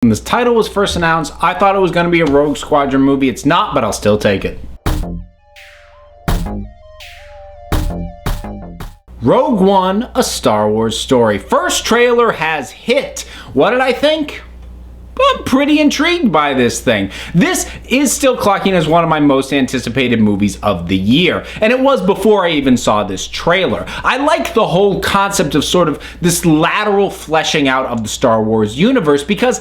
When this title was first announced, I thought it was going to be a Rogue Squadron movie. It's not, but I'll still take it. Rogue One, a Star Wars story. First trailer has hit. What did I think? I'm pretty intrigued by this thing. This is still clocking as one of my most anticipated movies of the year, and it was before I even saw this trailer. I like the whole concept of sort of this lateral fleshing out of the Star Wars universe, because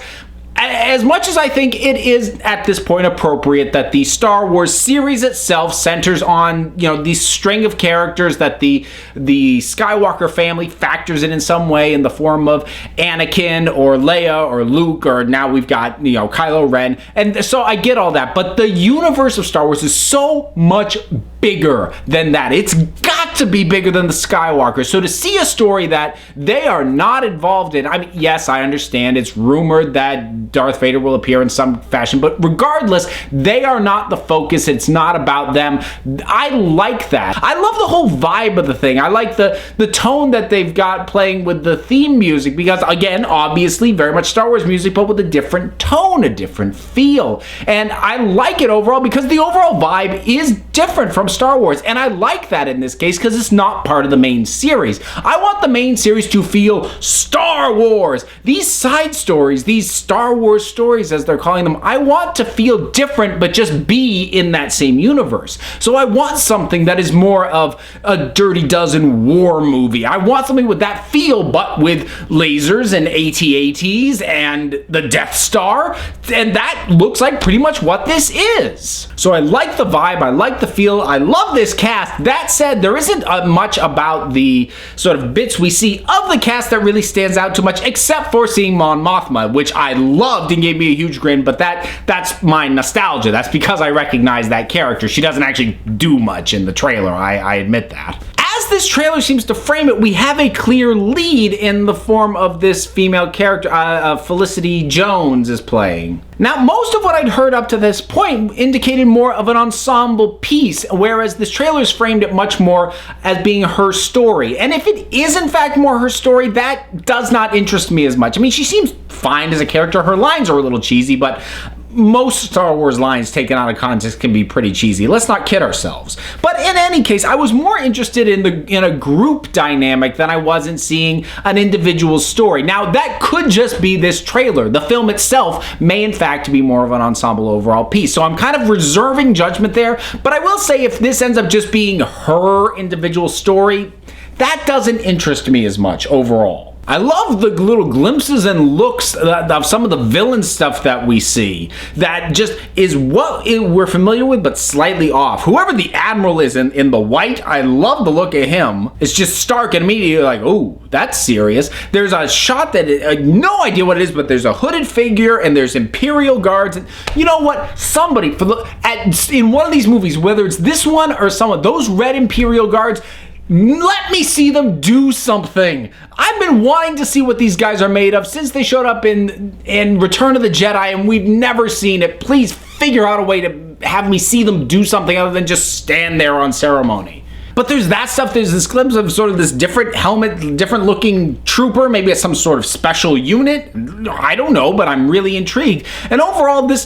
as much as I think it is at this point appropriate that the Star Wars series itself centers on, these string of characters that the Skywalker family factors in some way in the form of Anakin or Leia or Luke, or now we've got, Kylo Ren. And so I get all that, but the universe of Star Wars is so much bigger than that. It's got to be bigger than the Skywalker. So to see a story that they are not involved in, I mean, yes, I understand it's rumored that Darth Vader will appear in some fashion, but regardless, they are not the focus. It's not about them. I like that. I love the whole vibe of the thing. I like the tone that they've got playing with the theme music, because again, obviously very much Star Wars music, but with a different tone, a different feel. And I like it overall because the overall vibe is different from Star Wars, and I like that in this case because it's not part of the main series. I want the main series to feel Star Wars. These side stories, these Star Wars stories as they're calling them, I want to feel different but just be in that same universe. So I want something that is more of a Dirty Dozen war movie. I want something with that feel, but with lasers and AT-ATs and the Death Star, and that looks like pretty much what this is. So I like the vibe, I like the feel, I love this cast. That said, there isn't much about the sort of bits we see of the cast that really stands out too much, except for seeing Mon Mothma, which I loved and gave me a huge grin, but that's my nostalgia. That's because I recognize that character. She doesn't actually do much in the trailer, I admit that. As this trailer seems to frame it, we have a clear lead in the form of this female character, Felicity Jones is playing. Now, most of what I'd heard up to this point indicated more of an ensemble piece, whereas this trailer's framed it much more as being her story. And if it is in fact more her story, that does not interest me as much. I mean, she seems fine as a character. Her lines are a little cheesy, but most Star Wars lines taken out of context can be pretty cheesy. Let's not kid ourselves. But in any case, I was more interested in a group dynamic than I was in seeing an individual story. Now, that could just be this trailer. The film itself may in fact be more of an ensemble overall piece. So I'm kind of reserving judgment there. But I will say, if this ends up just being her individual story, that doesn't interest me as much overall. I love the little glimpses and looks of some of the villain stuff that we see. That just is what we're familiar with, but slightly off. Whoever the Admiral is in the white, I love the look of him. It's just stark and immediately like, oh, that's serious. There's a shot that, no idea what it is, but there's a hooded figure and there's Imperial guards. And you know what? Somebody, in one of these movies, whether it's this one or someone, those red Imperial guards, let me see them do something. I've been wanting to see what these guys are made of since they showed up in Return of the Jedi, and we've never seen it. Please figure out a way to have me see them do something other than just stand there on ceremony. But there's that stuff. There's this glimpse of sort of this different helmet, different looking trooper. Maybe it's some sort of special unit. I don't know, but I'm really intrigued. And overall, this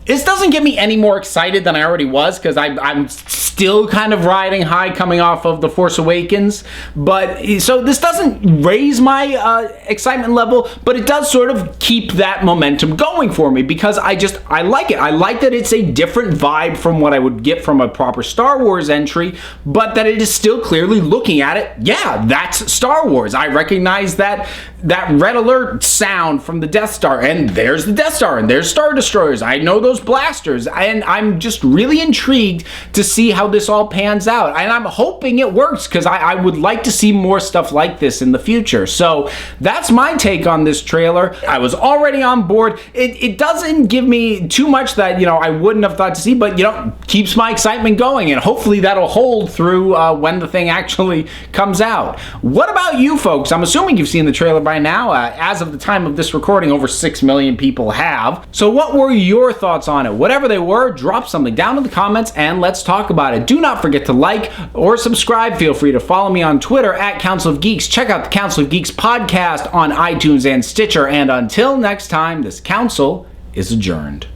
doesn't get me any more excited than I already was, because I'm still kind of riding high coming off of The Force Awakens. But so this doesn't raise my excitement level, but it does sort of keep that momentum going for me, because I like it. I like that it's a different vibe from what I would get from a proper Star Wars entry, but that it is still clearly looking at it. Yeah, that's Star Wars. I recognize that red alert sound from the Death Star, and there's the Death Star, and there's Star Destroyers. I know those blasters, and I'm just really intrigued to see how this all pans out, and I'm hoping it works, because I would like to see more stuff like this in the future. So that's my take on this trailer. I was already on board. It doesn't give me too much that I wouldn't have thought to see, but keeps my excitement going, and hopefully that'll hold through when the thing actually comes out. What about you folks? I'm assuming you've seen the trailer by now. As of the time of this recording, over 6 million people have. So what were your thoughts on it. Whatever they were, drop something down in the comments and let's talk about it. Do not forget to like or subscribe. Feel free to follow me on Twitter at Council of Geeks. Check out the Council of Geeks podcast on iTunes and Stitcher. And until next time, this council is adjourned.